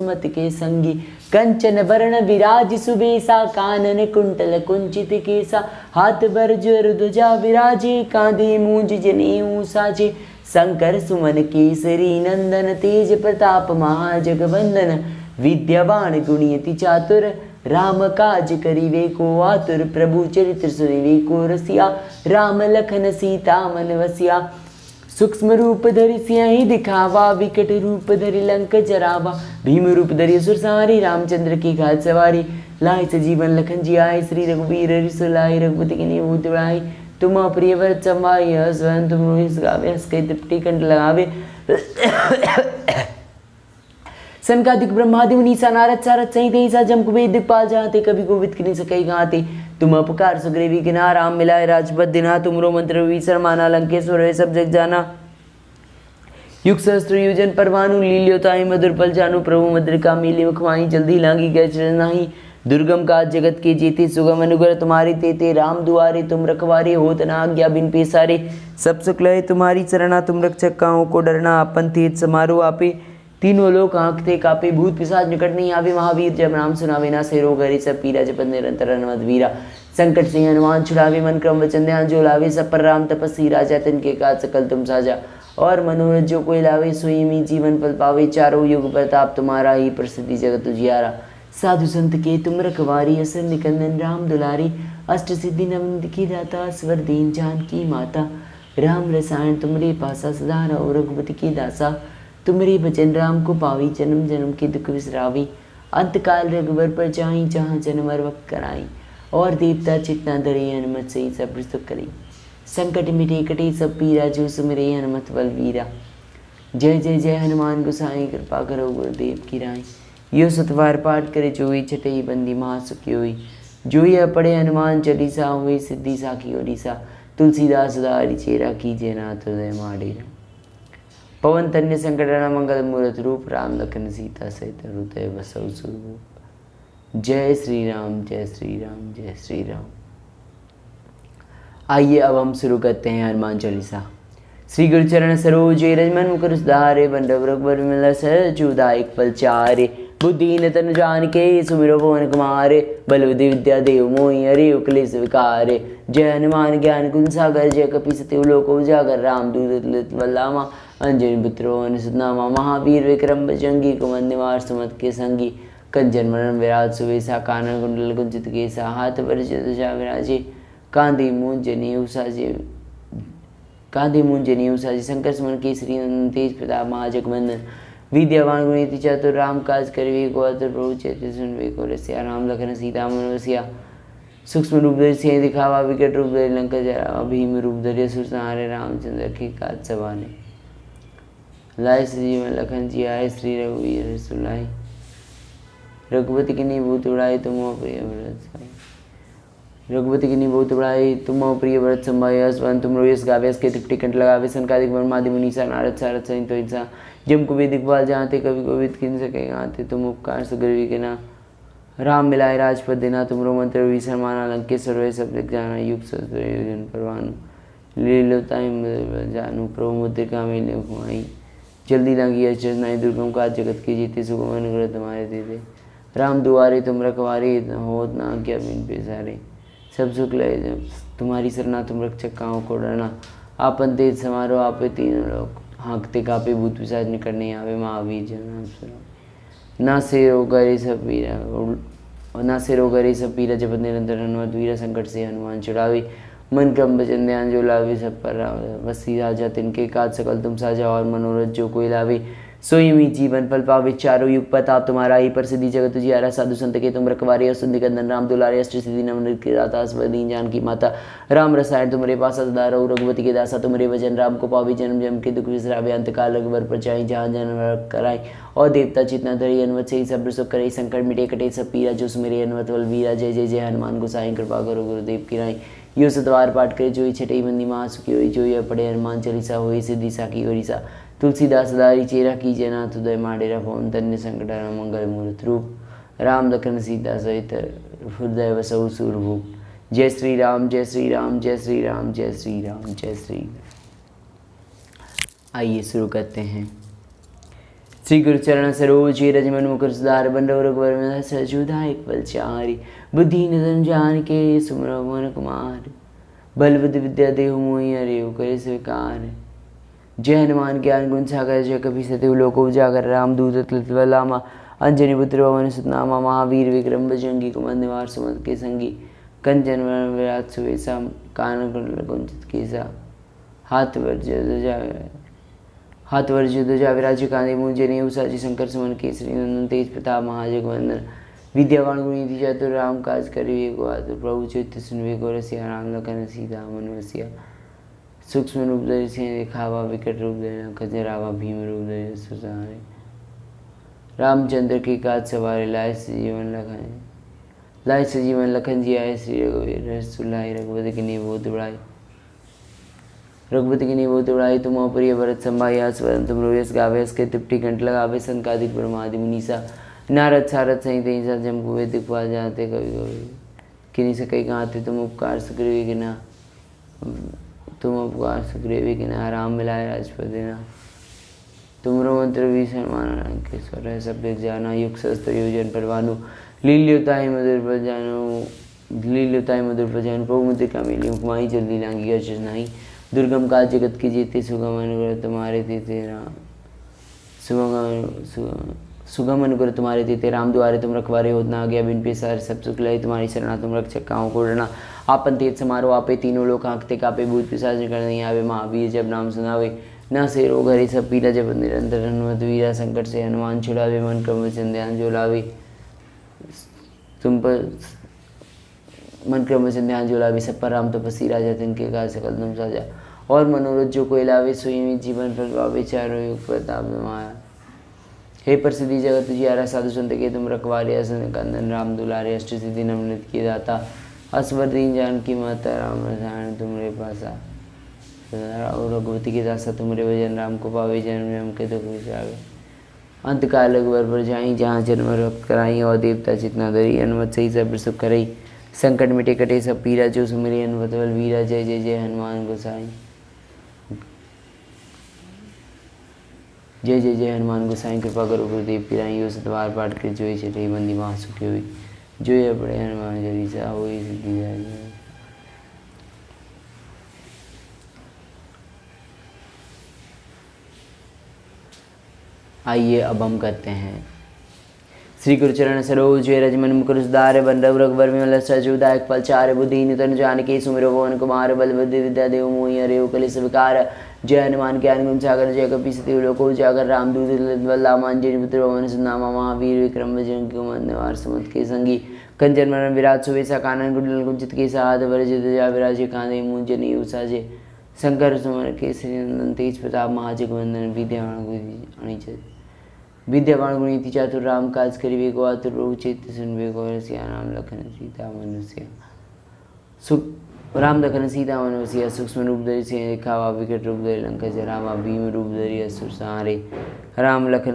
मत के संगी कंचन वर्ण विराज सुबेसा कानन कुंटल कुंचित केसा हाथ भर ज्वर ध्वजा विराजे कांधे मूंज जनेऊ साजे शंकर सुमन केसरी नंदन तेज प्रताप महाजगवंदन विद्यावान गुणियति चातुर राम काज करिवे को आतुर प्रभु चरित्र सुनिवे को रसिया राम लखन सीता मन वसिया सूक्ष्म रूप धरि सिंह दिखावा विकट रूप धरि लंक जरावा भीम रूप धरि असुर संहारी रामचंद्र की घात सवारी लाए सजीवन लखन जी आए श्री रघुवीर रिसुलाए रघुपति की नींव उतराई तुम प्रिय व्रत संवाई स्वयं तुम रोहिस गावे हंस के तिपटी कंठ लगावे सनकादिक ब्रह्मादि मुनीसा नारद सारद सहित ऐसा जम कुबेर दिक्पाल जाते कभी गोविद की नहीं सके गाते तुम अपकार सुग्रीवी के ना राम मिलाए राजपद दिना तुमरो मंत्र विसर माना लंकेश्वर है सब जग जाना युग सहस्त्र योजन परवानु लील्योताई मधुर पल जानू प्रभु मद्रिका मिली मुखमाई जल्दी लांगी गए नहीं दुर्गम का जगत के जेते सुगम अनुग्रह तुम्हारे तेते राम दुआरे तुम रखवारे होत न आज्ञा बिन पेसारे सब सुख लय तुम्हारी चरणा तुम रक्षक काओ को डरना अपन तेज समारो आपे तीनों लोग आंखते कापे भूत पिशाच निकट नहीं आवे महावीर जब नाम सुनावे ना से रोग हरे सब पीरा जपत निरंतर हनुमत वीरा संकट से हनुमान छुड़ावे मन क्रम वचन ध्यान जो लावे सब पर राम तपस्वी राजा तिनके काज सकल तुम साजा और मनोरथ जो कोई लावे सोई में जीवन फल पावे चारों युग प्रताप तुम्हारा ही प्रसिद्धि जगत उजियारा साधु संत के तुम रखवारी असर निकंदन राम दुलारी अष्ट सिद्धि नवनिधि की दाता स्वर दीन जान की माता राम रसायन तुमरे पासा सदा रहो रघुपति की दासा तुमरे भजन राम को पावी जन्म जन्म के दुख विसरावी अंतकाल रघुवर पर जाई जहाँ जन्म वक्त कराई और देवता चितना धरे हनुमत से सब सुख करी संकट मिटे कटे सब पीरा जो सुमिरे हनुमत बलवीरा जय जय जय हनुमान गोसाई कृपा करो गुरुदेव की राय यो सतवार पाठ करे जोई छठई बंदी महासुखी होई जोई पढ़े हनुमान चालीसा हुई सिद्धि साखी ओडिसा तुलसीदास दारी चेरा कीजिए नाथ हृदय माडेरा पवन तन्य संकटना मंगल मूर्त रूप राम लखन सीता सहित हृदय बसौ स्वरूप जय श्री राम जय श्री राम जय श्री राम। आइए अब हम शुरू करते हैं हनुमान चालीसा। श्री गुरु चरण सरोज रजमन मुकुर सुधारे बंधव रघुबर मिल सहजूदायक फल चारे बुद्धिहीन तनु जान के सुमिरो पवन कुमारे बल बुद्धि विद्या देव मोहि हरि क्लेश विकारे जय हनुमान ज्ञान गुण सागर जय कपि सत्यु लोक उजागर राम दूत बलरामा अंजनी पुत्रो अनुसुतनामा महावीर विक्रम बजरंगी कुमंद निवार सुमत के संगी कंचन वरण विराज सुवेशा कानन कुंडल कुंचित केसा हाथ पर ध्वजा विराजे कांधे मूंज जनेऊ साजे शंकर सुमन केसरी नंदन तेज प्रताप महाजगवंदन विद्यावान गुणियति चातुर राम काज करिवे को आतुर प्रभु चरित्र सुनिवे को रसिया राम लखन सीता मन वसिया सूक्ष्म रूप धरि सिंह दिखावा विकट रूप धरि लंका जरावा भीम रूप धरि असुर संहारे रामचंद्र के काज सवारे लाए सजीवन लखन जी आए श्री रघुवीर रिसुलाए रघुपति की नींव उड़ाई तुम प्रिय व्रत रघुपति की नींव उड़ाई तुम प्रिय व्रत संभाय स्वयं तुम रोयस गावे के तिपटी कंठ लगावे सनकादिक ब्रह्मादि मुनीसा नारद सारद सहित इंसा जम कुबेर दिक्पाल जाते कभी गोविद किन सके गाते तुम उपकार सुग्रीवी के ना राम मिलाए राजपद देना तुमरो मंत्र विसर माना लंकेश्वर वे सब दिख जाना युग सहस्त्र योजन परवानु लीलोताई जानू प्रभु मुद्रिका मिले घुमाई जल्दी लगी अचरनाई दुर्गम का जगत के जीते सुगम अनुग्रह तुम्हारे देते राम दुआरे तुम रखवारे होत ना क्या बिन पेसारे सब सुख लय जब तुम्हारी सरना तुम रक्षक काओ को डरना आपन तेज समारोह आपे तीनों लोग हाँकते कापे भूत पिशाच निकट नहीं आवे महावीर जन सुनो ना से रोगरे सब पीरा ना से रोगरे सब पीरा जपत निरंतर हनुमत वीरा संकट से हनुमान छुड़ावे मन क्रम वचन ध्यान जो लावे सब पर बसी राजा तिनके काज सकल तुम साजा और मनोरथ जो कोई लावे सोई मी जीवन फल पावे चारों युग प्रताप तुम्हारा ही प्रसिद्धि जगत उजियारा साधु संत के तुम रखवारे सुंदर कंदन राम दुलारे अष्ट सिद्धि नवनिधि की दाता दीन जान की माता राम रसायन तुम्हारे पास सदा रहो रघुपति के दासा तुम्हारे भजन राम को पावे जन्म जन्म के दुख विसरावे अंतकाल रघुवर पर जाई जहाँ जन्म कराई और देवता चितना धरी हनुमत से ही सब सुख करे संकट मिटे कटे सब पीरा जो सुमेरे हनुमत बल वीरा जय जय जय हनुमान गोसाई कृपा करो गुरुदेव की राय यो सतवार पाठ करे जोई छठई बंदी महासुखी होई जोई पढ़े हनुमान चालीसा होई सिद्धि साखी ओरिसा तुलसीदास दारी चेरा कीजिए नाथ हृदय माडेरा पवन तन्य संकटहरण मंगल मूर्त रूप राम लखन सीता सहित हृदय बसौ सूरभूप जय श्री राम जय श्री राम जय श्री राम जय श्री राम जय श्री। आइए शुरू करते हैं। श्री गुरु चरण सरोज रज मन मुकुर सुधार बंडव रघुवर में सजुदायक बलचारी बुद्धि निधन जान के सुमरो मन कुमार बल बुद्धि विद्या देहु मोहि हरिउ करे स्वीकार। जय हनुमान ज्ञान गुण सागर जय कपि सतिहु लोक उजागर रामदूत अतुलित बलधामा अंजनी पुत्र पवन सुत नामा महावीर विक्रम बजरंगी कुमंद निवार सुमंत के संगी कंचन वरण विराट सुवेशा कानन कुंडल कुंचित केसा हाथ वर्ज ध्वजा विराज कांधे मुंजे ने उसाजी शंकर सुमन केसरी नंदन तेज प्रताप महाजगवंदन विद्यावान गुणी चतुर राम काज करिवे को आतुर प्रभु चित्त सुनवे को रसिया राम लखन सीता मन बसिया सूक्ष्म रूप धरि सिंह दिखावा विकट रूप धरि खजरावा भीम रूप धरि सुसारे रामचंद्र की काज सवारे लाए जीवन लखन जी आए श्री रघुवीर रस सुलाए रघुपति की नींव बहुत बढ़ाई रघुपति की नींव बहुत बढ़ाई तुम प्रिय भरत संभाई आस्वदन तुम रोयस गावे के तिपटी कंठ लगावे संकादिक ब्रह्मादि मुनीसा नारद सारद सहित ऐसा जम कुए दिखपाल जाते कवि कवि किन्हीं से कई कहते तुम उपकार सुग्रीवी किना राम मिलाए राजपद देना तुमरो मंत्र भी समान अंकेश्वर है सब देख जाना युग शस्त्र योजन परवानु लील्योताई मधुर पर जानो प्रभु मुद्रिका मिली मुखमाई जल्दी लांगी अर्चन नहीं दुर्गम काज जगत की जीते सुगम अनुग्रह तुम्हारे देते राम सुगम अनुग्रह तुम्हारे देते राम द्वारे तुम रखवारे होतना आ गया बिन पेशार सब सुख लय तुम्हारी शरणा तुम रक्षक काओ को डरना आपन तेज समारोह आपे तीनों लोग आंखते कापे भूत पिशाच कर नहीं आवे महावीर जब नाम सुनावे न से रोग हरे सब पीला जब निरंतर हनुमत वीरा संकट से हनुमान छुड़ावे मन क्रम वचन ध्यान जो लावे तुम पर मन क्रम वचन ध्यान जो लावे सब पर राम तपस्वी राजा तिनके काज सकल तुम साजा और मनोरथ जो कोई लावे सोई जीवन पर पावे चारों युग प्रताप माया हे प्रसिद्धि जगत जियारा साधु संत के तुम रखवारे असन कंदन राम दुलारे अष्ट सिद्धि नमृत की दाता असवर दीन जान की माता राम रसायन तुमरे पासा रघुपति के दासा तुमरे भजन राम को पावे जन्म जन्म के दुख विचारे अंत काल रघुवर पर जाई जहाँ जन्म रक्त कराई और देवता चितना धरी अनुमत सही सब सुख करई संकट मिटे कटे सब पीरा जो सुमिरे अनुमत बल वीरा जय जय जय हनुमान गोसाई जय जय जय हनुमान गोसाई कृपा करो गुरुदेव पिराई हो सतवार पाठ कर जोई छठे बंदी वहाँ सुखी हुई जो ये बड़े हनुमान चालीसा हो सिद्धि जाए। आइए अब हम करते हैं श्री गुरुचरण सरोज रज मन मुकुर सुधार बंडव रघुवर विमल सजुदायक पलचार बुद्धि तनु जानकी सुमिरो पवन कुमार बल बुद्धि विद्या देव मोहि हरिउ कलेश विकार। जय हनुमान ज्ञान गुण सागर जय कपि सतिहु लोक उजागर रामदूत बलधामा अंजनी पुत्र पवन सुत नामा महावीर विक्रम बजरंगी कुमंद निवार सुमंत के संगी कंचन वरण विराट सुवेशा कानन कुंडल कुंचित केसा हाथ वरज ध्वजा विराजे कांधे मुंजनी उसाजे शंकर सुमन केसरी नंदन तेज प्रताप महाजगवंदन विद्यावान गुणी चातुर राम काज करिवे को आतुर प्रभु चित्त सुनवे को रसिया राम लखन सीता मनुष्य सुख राम लखन सीता मनुष्य सूक्ष्म रूप धरि सिंह दिखावा विकट रूप धरि लंका जरावा भीम रूप धरि असुर संहारे राम लखन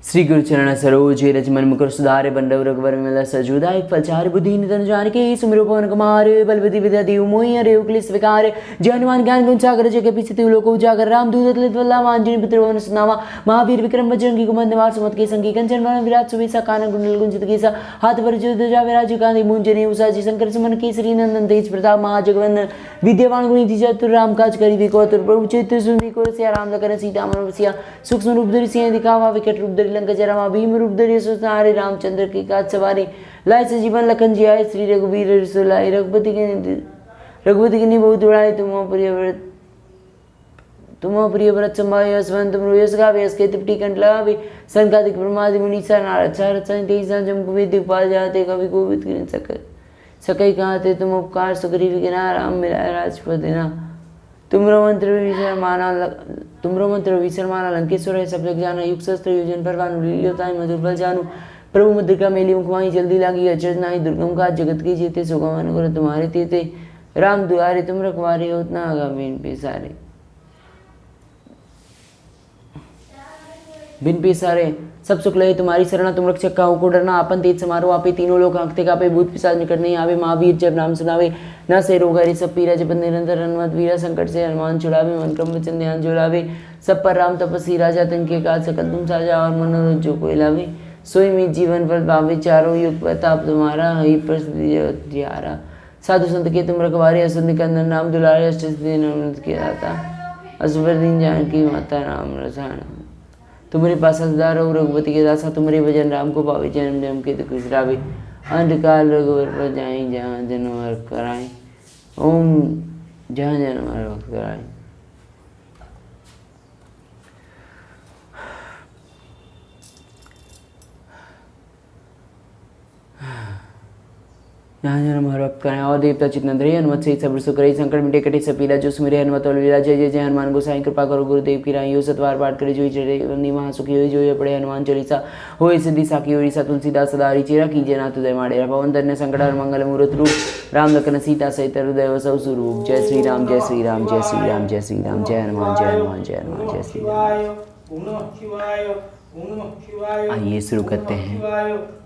श्री गुरुचरण सरोज रज मन मुकुर सुधारे बंडव रघुवर विमल सजुदायक फलचार बुद्धि निधन जानकी सुमिरो पवन कुमार बल बुद्धि विद्या देव मोहि हरिउ कलेश विकार। जय हनुमान ज्ञान गुण सागर जय कपि सतिहु लोक उजागर रामदूत अतुलित बलधामा अंजनी पुत्र पवन सुत नामा महावीर विक्रम बजरंगी कुमंद निवार सुमंत के संगी कंचन वरण विराट सुवेशा कानन कुंडल कुंचित केसा हाथ वरज ध्वजा विराजे कांधे मुंजनी उसाजी शंकर सुमन केसरी नंदन तेज प्रताप महाजगवंदन विद्यावान गुणी चतुर राम काज करिवे को आतुर प्रभु चित्त सुनवे को रसिया राम लखन सीता मन बसिया सूक्ष्म रूप धरि सिंह दिखावा विकट रूप धरि लंका जरावा भीम रूप धरि सुतारे रामचंद्र की काज सवारी लाए से जीवन लखन जी आए श्री रघुवीर रसुलाए रघुपति की नींव बहुत बढ़ाई तुम प्रिय व्रत संभाय हसवंत तुम रोयस गावे हस के तिपटी कंठ लगावे संकादिक ब्रह्मादि मुनीसा नारद सारद सहित ऐसा जम कुबे दिखपाल जाते कवि कोविद गिन सकई कहते तुम उपकार सुग्रीव गिना राम मिलाए राजपद देना तुमरो मंत्र विसर माना लंकेश्वर है सब जग जाना युग शस्त्र योजन परवानु लील्योताई मधुर बल जानु प्रभु मुद्रिका मेली मुखमाई जल्दी लागी अचरज नाही दुर्गम काज जगत की जीते सुगम अनुग्रह तुम्हारे तेते राम दुआरे तुम रखवारे उतना आगा बेन पेसारे। बिन पिसारे सब सुख लहे तुम्हारी शरणा, तुम रक्षक काहू को डरना। आपन तेज समारो आपे, तीनों लोग कांपते कापे, भूत पिशाच निकट नहीं आवे। महावीर जब नाम सुनावे, न से रोग हरे सब पीरा। जपत निरंतर हनुमत वीरा, संकट से हनुमान छुड़ावे। मन क्रम वचन ध्यान जुड़ावे, सब पर राम तपस्वी राजा। तिनके काज सकल तुम साजा, और मनोरथ जो कोई लावे। सोई में जीवन फल पावे, चारों युग प्रताप तुम्हारा। ही प्रसिद्धि जियारा, साधु संत के तुम रखवारे। असुर निकंदन नाम दुलारे, अष्ट सिद्धि नवनीत के दाता। असबर दीन जानकी माता, राम रसायन। तुम्हारे पास सदा रहो रघुपति के दासा, तुम्हारे भजन राम को पावे। जन्म जन्म के दुख बिसरावे, अंधकाल रघुवर पर जाई। जहाँ जन्म हर कराए, ओम जहाँ जन्म हर वक्त कराए। यहाँ जन्म हर वक्त कराए। और देवता चित्तन रही, हनुमत से सब सुख रही। संकट मिटे कटे सब पीरा, जो सुमिरे हनुमत बलवीरा। जय जय जय हनुमान गोसाई, कृपा करो गुरुदेव की राई। हो सतवार पाठ करे, जोई चढ़े बंदी महासुखी होई। जो ये पढ़े हनुमान चालीसा, होई सिद्धि साखी होई। सा तुलसीदास सदा हरिचेरा, कीजिए नाथ उदय माडेरा। पवन धन्य संकट हर मंगल मूरत रूप, राम लखन सीता सहित हृदय वसौ सुरूप। जय श्री राम जय श्री राम जय श्री राम जय श्री राम। जय हनुमान जय हनुमान जय हनुमान जय श्री राम। आइए शुरू करते हैं।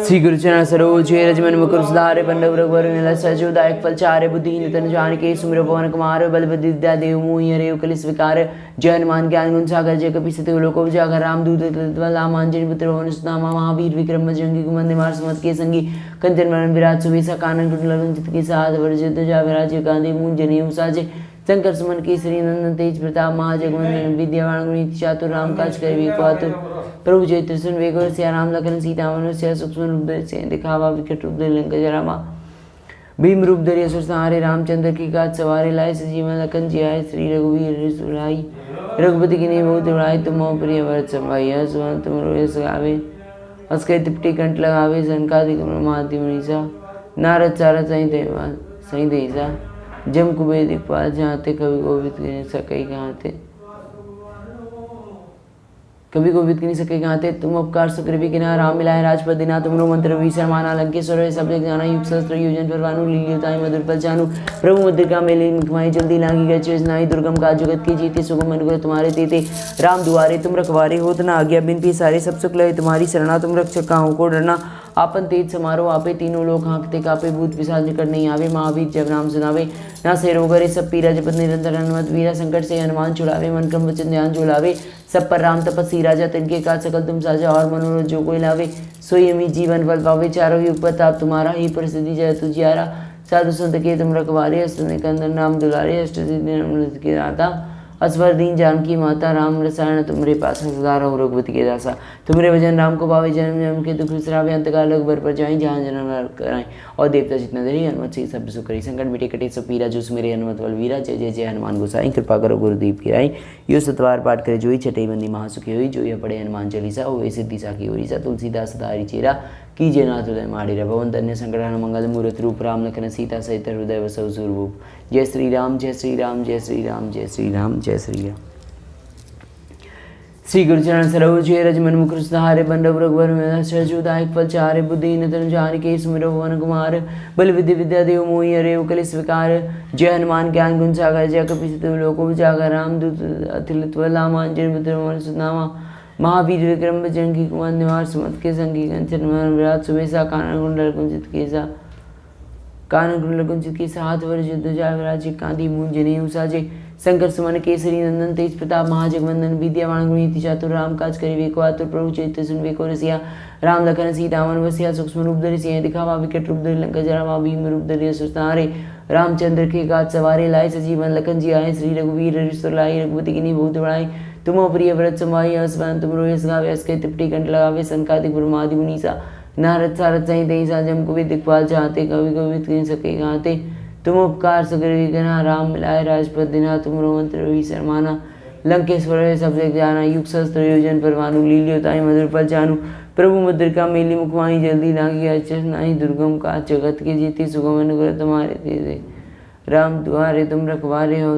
श्री गुरुचरण सरोज रजमन मुकुर सुधारे, पंडव रघुवर मिला सजोदायक फल चारे। बुद्धिहीन तन जानिके, सुमिर पवन कुमार। बल बुद्धि विद्या देव मोहि हरे, कलि स्वीकार। जय हनुमान ज्ञान गुण सागर, जय कपीसति लोक उजागर। रामदूत रामांजन पुत्र पवन सुत नामा। महावीर विक्रम बजरंगी कुमंद मार सुमत के संगी। कंचन वरण विराज सुबेसा, कानन कुंडल कुंचित के साथ। वर्जित ध्वजा विराज कांधे, मूंज जनेऊ साजे। शंकर सुमन केसरी नंदन, तेज प्रताप महाजगवंदन। विद्यावान गुणी चातुर, राम काज करिबे को आतुर। प्रभु चरित्र सुन वेगो, सिया राम लखन सीता मन। सिया सूक्ष्म रूप धरि सियहि दिखावा, विकट रूप धरि लंका जरावा। भीम रूप धरि असुर संहारे, रामचंद्र की काज सवारे। लाए सजीवन लखन जियाए, श्री रघुवीर हर्ष उठाई। रघुपति कीन्ही बहुत बड़ाई, तुम प्रिय भरत समाई। सुमन तुम यश गावे, हंस कहि त्रिपटी कंठ लगावे। सनकादिक ब्रह्मादि मुनीसा, नारद सारद सहित देसा। जम कुबेर दिखपाल जाते, कवि कोविद कीन्ही सकै कहाते। कभी को विद नहीं सके गाते, तुम उपकार सुग्रीवी किना। राम मिलाए राजपद दिना, तुमरो मंत्र विभीषण माना। लंकेश्वर सब जग जाना, युग सहस्त्र योजन पर भानु। लील्योताहि मधुर फल जानू, प्रभु मुद्रिका मेली मुखमाई। जल्दी लांगी गए चेस नाई, दुर्गम का जगत की जीते। सुगम अनुग्रह तुम्हारे तेते, राम दुआरे तुम रखवारे। होत न आज्ञा बिन पिसारे, सब सुख लहे तुम्हारी शरणा। तुम रक्षक काहू को डरना। आपन तेज समारो आपे, तीनों लोग हाँकते कापे। भूत पिशाच निकट नहीं आवे, महावीर जब नाम सुनावे। ना से रोग हरे सब पीरा, जपत निरंतर हनुमत वीरा। संकट से हनुमान छुड़ावे, मन क्रम वचन ध्यान जुड़ावे। सब पर राम तपस्वी राजा, तिनके काज सकल तुम साजा। और मनोरथ जो कोई लावे, सोई अमित जीवन फल पावे। चारों युग प्रताप तुम्हारा, ही प्रसिद्धि जय तुझियारा। साधु संत के तुम रखवारे, अष्ट निकंदन नाम दुलारे। अष्ट सिद्धि नवनीत के दाता, असवर दीन जानकी माता। राम रसायन तुम्हारे पास सदा रहो रघुपति के दासा। तुम्हारे भजन राम को पावे, जन्म जन्म के दुख बिसरावे। अंतकाल रघुबर पर जाई, जहाँ जन्म कराएं। और देवता जितना धरी, हनुमत से सब सुख करी। संकट मिटे कटे सब पीरा, जो सुमिरे हनुमत बलवीरा। जय जय जय हनुमान गोसाई, कृपा करो गुरुदेव की राई। यो सतवार पाठ करे, जोई छठई बंदी महासुखी होई। जो यह पढ़े हनुमान चालीसा, होय सिद्धि साखी होई। सा तुलसीदास सदा हरिचेरा, कीजिए नाथ उदय माडेरा। पवन धन्य संकट हर मंगल मूरत रूप, राम लखन सीता सहित हृदय वसौ सुरभूप। जय श्री राम जय श्री राम जय श्री राम जय श्री राम जय श्री राम। श्री गुरुचरण सरोज रजमन मुकुर सुधारे, पंडव रघुवर मिला सजोदायक फल चारे। बुद्धिहीन तनु जानिके, सुमिरो पवन कुमार। बल विद्या विद्या देव मोहि हरे, कलि स्वीकार। जय हनुमान ज्ञान गुण सागर, जय कपीसति लोक उजागर। रामदूत अतुलित बल, रामांजन पुत्र पवन सुत नामा। महावीर विक्रम बजरंगी कुमंद निवार। सुमत के संगी, कंचन वरण विराज सुबेसा। कानन कुंडल कुंचित केसा, कानन कुंडल कुंचित केसा। हाथ वर्जित ध्वजा विराज कांधे, मूंज जनेऊ साजे। शंकर सुमन केसरी नंदन, तेज प्रताप महाजगवंदन। विद्यावान गुणी चातुर, राम काज करिबे को आतुर। प्रभु चरित्र सुन वेको रसिया, राम लखन सीता मन बसिया। सूक्ष्म रूप धरि सियहि दिखावा, विकट रूप धरि लंका जरावा। भीम रूप धरि असुर संहारे, रामचंद्र के काज सवारे। लाए सजीवन लखन जियाए, श्री रघुवीर हर्ष उठाई। रघुपति कीन्ही बहुत बड़ाई, तुम प्रिय भरत समाई। असवन तुम यश गावे, हंस कहि त्रिपटी कंठ लगावे। सनकादिक ब्रह्मादि मुनीसा, नारद सारद सहित देसा। जम कुबेर दिखपाल जाते, कवि कोविद कीन्ही सकै गाते। तुम उपकार सुग्रीवी किन्हा, राम मिलाए राजपद दिना। तुमरो मंत्र विभीषण माना। लंकेश्वर सब जग जाना, युग सहस्त्र योजन पर भानु। लील्योताहि मधुर फल जानू, प्रभु मुद्रिका मेली मुखमाही। जल्दी लांगी अचरज नाही, दुर्गम काज जगत के जीते। सुगम अनुग्रह तुम्हारे तेते, राम दुआरे तुम रखवारे हो।